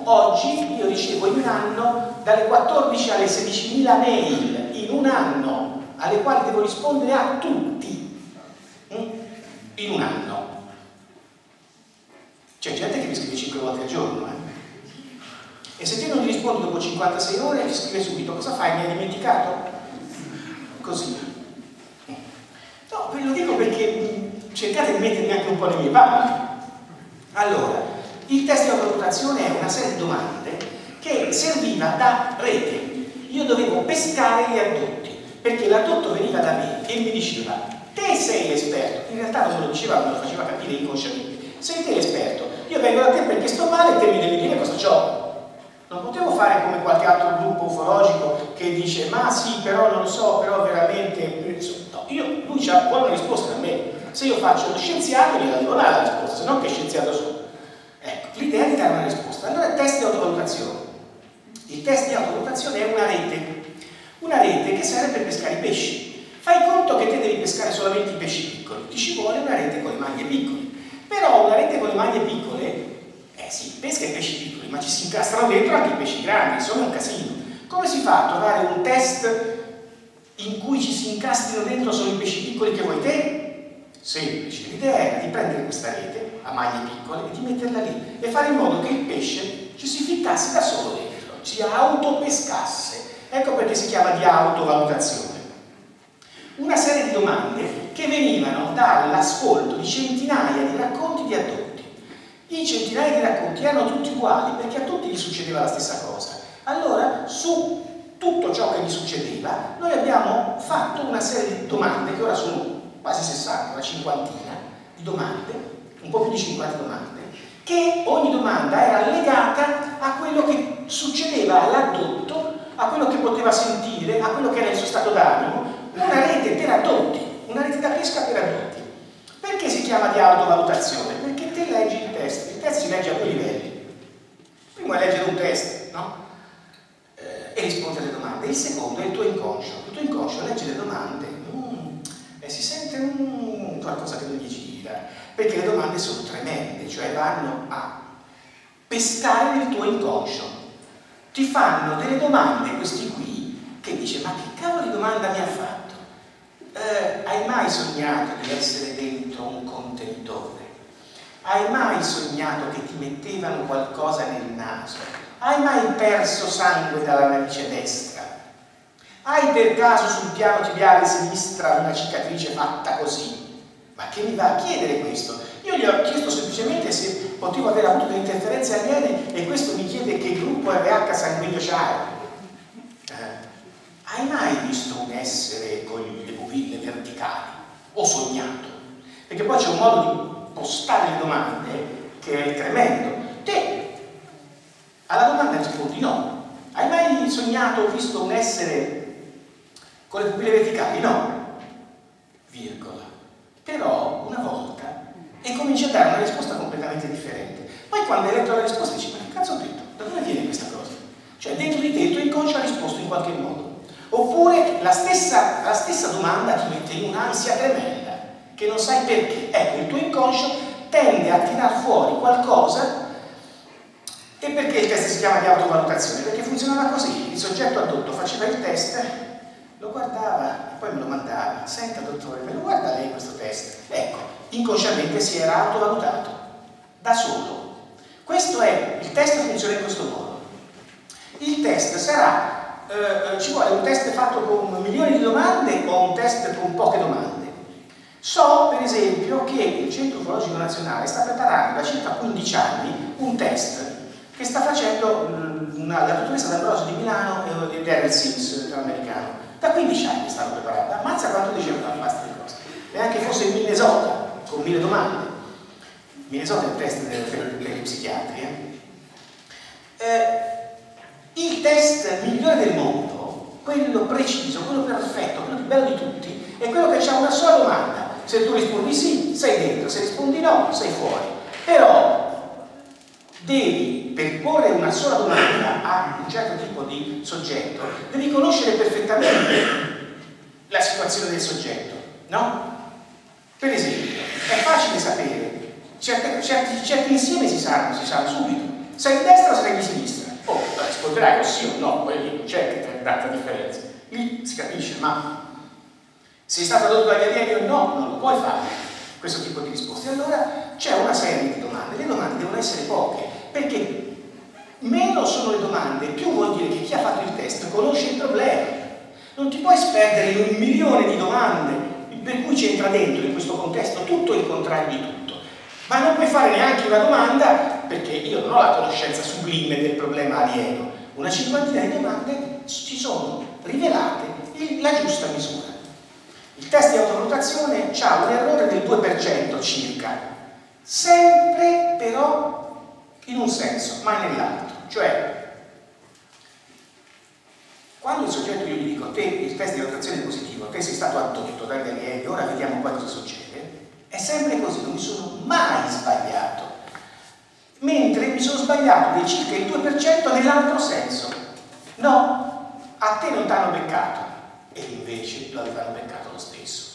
Oggi io ricevo in un anno dalle 14 alle 16.000 mail in un anno, alle quali devo rispondere a tutti in un anno. C'è gente che mi scrive 5 volte al giorno, e se te non gli rispondi dopo 56 ore ti scrive subito: cosa fai, mi hai dimenticato? Così. No, ve lo dico perché cercate di mettermi anche un po' nei miei panni. Allora, il test di autovalutazione è una serie di domande che serviva da rete. Io dovevo pescare gli addotti, perché l'addotto veniva da me e mi diceva: te sei l'esperto. In realtà non me lo diceva, me lo faceva capire inconsciamente. Sei te l'esperto, io vengo da te perché sto male e te mi devi dire cosa c'ho. Non potevo fare come qualche altro gruppo ufologico che dice: ma sì, però non lo so, però veramente... No, lui vuole una risposta da me. Se io faccio lo scienziato gliela devo dare la risposta, se no che scienziato sono. Ecco, l'idea è di dare una risposta. Allora il test di autovalutazione. Il test di autovalutazione è una rete che serve per pescare i pesci. Fai conto che te devi pescare solamente i pesci piccoli, ti ci vuole una rete con le maglie piccole. Però una rete con le maglie piccole, sì, pesca i pesci piccoli, ma ci si incastrano dentro anche i pesci grandi, insomma è un casino. Come si fa a trovare un test in cui ci si incastrino dentro solo i pesci piccoli che vuoi te? Semplice, l'idea era di prendere questa rete a maglie piccole e di metterla lì e fare in modo che il pesce ci si ficcasse da solo dentro, ci autopescasse. Ecco perché si chiama di autovalutazione. Una serie di domande che venivano dall'ascolto di centinaia di racconti di addotti. I centinaia di racconti erano tutti uguali perché a tutti gli succedeva la stessa cosa. Allora, su tutto ciò che gli succedeva, noi abbiamo fatto una serie di domande, che ora sono quasi 60, una cinquantina di domande, un po' più di 50 domande, che ogni domanda era legata a quello che succedeva all'addotto, a quello che poteva sentire, a quello che era il suo stato d'animo. Una rete per addotti, una rete da pesca per addotti. Perché si chiama di autovalutazione? Perché te leggi il test si legge a 2 livelli. Primo è leggere un test, no? E rispondere alle domande. Il secondo è il tuo inconscio. Il tuo inconscio legge le domande e si sente qualcosa che non gli gira, perché le domande sono tremende, cioè vanno a pescare nel tuo inconscio. Ti fanno delle domande, questi qui, che dice: ma che cavolo di domanda mi ha fatto? Hai mai sognato di essere dentro un contenitore? Hai mai sognato che ti mettevano qualcosa nel naso? Hai mai perso sangue dalla narice destra? Hai per caso sul piano tibiale sinistra una cicatrice fatta così? Ma che mi va a chiedere questo? Io gli ho chiesto semplicemente se potevo aver avuto delle interferenze aliene e questo mi chiede che gruppo RH sanguigno c'hai. Hai mai visto un essere con le pupille verticali? O sognato? Perché poi c'è un modo di postare le domande che è tremendo. Te alla domanda rispondi no. Hai mai sognato o visto un essere con le pupille verticali? No. Virgola. Però una volta e cominci a dare una risposta completamente differente. Poi quando hai letto la risposta dici: ma che cazzo ho detto? Da dove viene questa cosa? Cioè dentro di te il tuo inconscio ha risposto in qualche modo. Oppure la stessa domanda ti mette in un'ansia tremenda che non sai perché. Ecco, il tuo inconscio tende a tirar fuori qualcosa. E perché il test si chiama di autovalutazione? Perché funzionava così: il soggetto addotto faceva il test, lo guardava e poi me lo mandava: senta dottore, me lo guarda lei questo test? Ecco, inconsciamente si era autovalutato da solo. Questo è il test, funziona in questo modo. Il test sarà ci vuole un test fatto con milioni di domande o un test con poche domande. So per esempio che il Centro Ufologico Nazionale sta preparando da circa 15 anni un test che sta facendo la dottoressa D'Ambrosio di Milano e Daryl Sims, americano. Da 15 anni stanno preparando. Ammazza quanto dicevano queste cose. Neanche fosse in Minnesota con 1000 domande. Minnesota è il test per gli psichiatri. Il test migliore del mondo, quello preciso, quello perfetto, quello più bello di tutti, è quello che ha una sola domanda. Se tu rispondi sì, sei dentro, se rispondi no, sei fuori. Però devi, per porre una sola domanda a un certo tipo di soggetto, devi conoscere perfettamente la situazione del soggetto, no? Per esempio, è facile sapere, certi insiemi si sanno subito. Sei di destra o sei di sinistra? Oh, risponderai o sì o no, poi lì non c'è che tanta differenza. Lì si capisce, ma sei stato adotto dagli alieni o no, non lo puoi fare questo tipo di risposte. Allora c'è una serie di domande, le domande devono essere poche, perché meno sono le domande, più vuol dire che chi ha fatto il test conosce il problema. Non ti puoi sperdere in 1 milione di domande, per cui c'entra dentro in questo contesto tutto il contrario di tutto. Ma non puoi fare neanche una domanda, perché io non ho la conoscenza sublime del problema alieno. Una cinquantina di domande ci sono rivelate la giusta misura. Il test di autovalutazione ha un errore del 2% circa, sempre però in un senso, mai nell'altro. Cioè, quando il soggetto, io gli dico, te il test di valutazione è positivo, te sei stato addotto dagli alieni, ora vediamo poi cosa succede, è sempre così, non mi sono mai sbagliato. Mentre mi sono sbagliato di circa il 2% nell'altro senso. No, a te non ti hanno beccato, e invece lo avevano beccato lo stesso.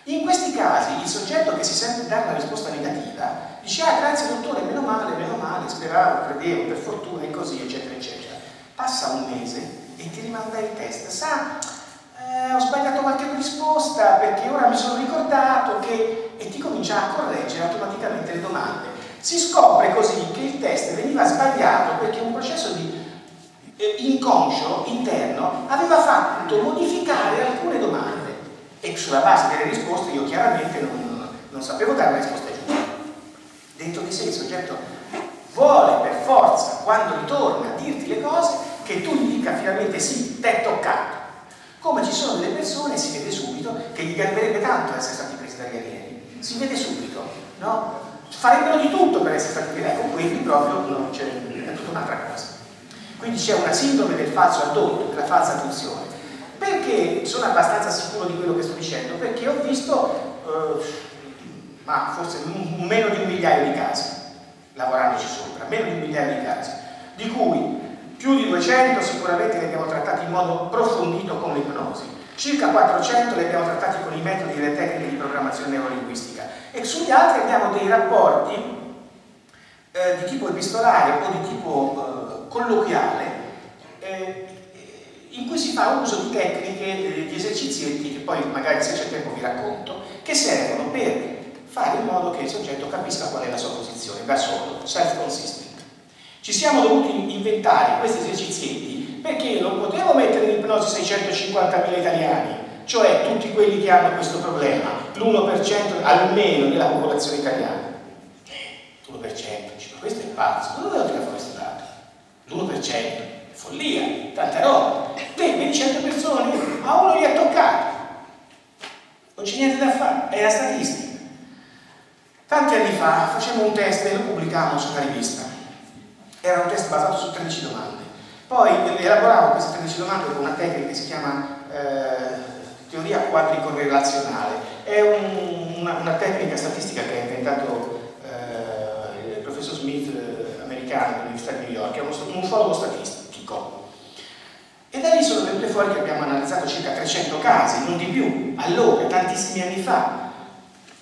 In questi casi il soggetto che si sente dare una risposta negativa dice: ah, grazie dottore, meno male, speravo, credevo, per fortuna e così, eccetera, eccetera. Passa un mese e ti rimanda il test. Sa, ho sbagliato qualche risposta perché ora mi sono ricordato che... e ti comincia a correggere automaticamente le domande. Si scopre così che il test veniva sbagliato perché un processo di inconscio interno aveva fatto modificare alcune domande e sulla base delle risposte io chiaramente non sapevo dare la risposta giusta. Dentro di sé il soggetto vuole per forza, quando ritorna a dirti le cose, che tu gli dica finalmente sì, t'è toccato. Come ci sono delle persone, si vede subito, che gli garberebbe tanto essere stati presi dagli alieni. Si vede subito, no? Farebbero di tutto per essere stati presi, ecco, quelli proprio no, è tutta un'altra cosa. Quindi c'è una sindrome del falso addotto, della falsa adozione. Perché sono abbastanza sicuro di quello che sto dicendo? Perché ho visto, ma forse meno di 1 migliaio di casi, lavorandoci sopra, meno di 1 migliaio di casi, di cui più di 200 sicuramente li abbiamo trattati in modo approfondito con l'ipnosi, circa 400 li abbiamo trattati con i metodi e le tecniche di programmazione neurolinguistica, e sugli altri abbiamo dei rapporti di tipo epistolare o di tipo colloquiale, in cui si fa uso di tecniche, di esercizietti che poi magari se c'è tempo vi racconto, che servono per fare in modo che il soggetto capisca qual è la sua posizione da solo, self-consistent. Ci siamo dovuti inventare questi esercizietti perché io non potevo mettere in ipnosi 650.000 italiani, cioè tutti quelli che hanno questo problema, l'1% almeno della popolazione italiana. L'1%, ma questo è pazzo, dove ho tirato questo dato? L'1%, è follia, tanta roba. Te, vedi 100 persone, a uno gli è toccato. Non c'è niente da fare, è la statistica. Tanti anni fa facemmo un test e lo pubblicavamo su una rivista. Era un test basato su 13 domande. Poi elaboravo queste 13 domande con una tecnica che si chiama teoria quadricorrelazionale. È una tecnica statistica che ha inventato il professor Smith, americano dell'Università di New York, è un ufologo statistico. E da lì sono venute fuori che abbiamo analizzato circa 300 casi, non di più, allora, tantissimi anni fa,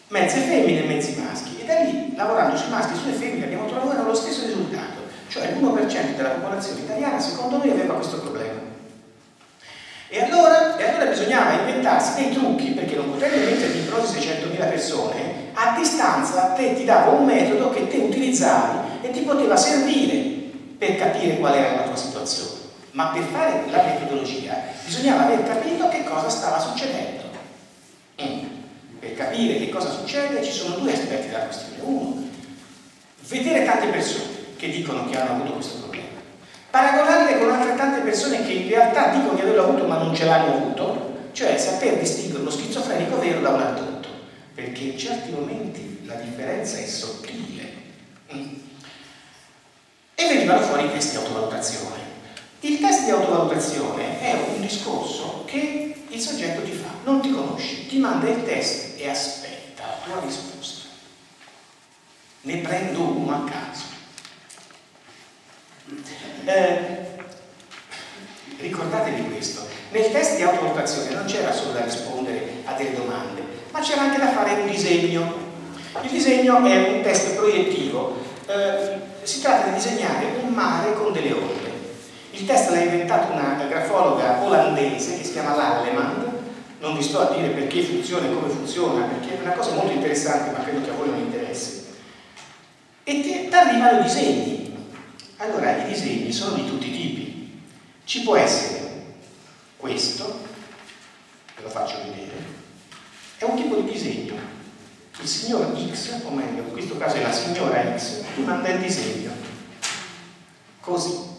mezze femmine e mezzi maschi. E da lì, lavorando sui maschi e sulle femmine, abbiamo trovato lo stesso risultato. Cioè l'1% della popolazione italiana, secondo me, aveva questo problema. E allora bisognava inventarsi dei trucchi, perché non potevi mettere in ipnosi 600.000 persone, a distanza te ti dava un metodo che te utilizzavi e ti poteva servire per capire qual era la tua situazione. Ma per fare la metodologia bisognava aver capito che cosa stava succedendo. Per capire che cosa succede ci sono 2 aspetti della questione. Uno, vedere tante persone che dicono che hanno avuto questo problema, paragonarle con altrettante persone che in realtà dicono di averlo avuto ma non ce l'hanno avuto, cioè saper distinguere uno schizofrenico vero da un addotto, perché in certi momenti la differenza è sottile. E venivano fuori i test di autovalutazione. Il test di autovalutazione è un discorso che il soggetto ti fa, non ti conosce, ti manda il test e aspetta la tua risposta. Ne prendo uno a caso. Ricordatevi questo, nel test di autovalutazione non c'era solo da rispondere a delle domande, ma c'era anche da fare un disegno. Il disegno è un test proiettivo. si tratta di disegnare un mare con delle onde. Il test l'ha inventato una grafologa olandese che si chiama Lallemand. Non vi sto a dire perché funziona e come funziona, perché è una cosa molto interessante, ma credo che a voi non interessi. E ti arrivano i disegni. Allora, i disegni sono di tutti i tipi. Ci può essere questo, ve lo faccio vedere, è un tipo di disegno. Il signor X, o meglio, in questo caso è la signora X, ti manda il disegno. Così.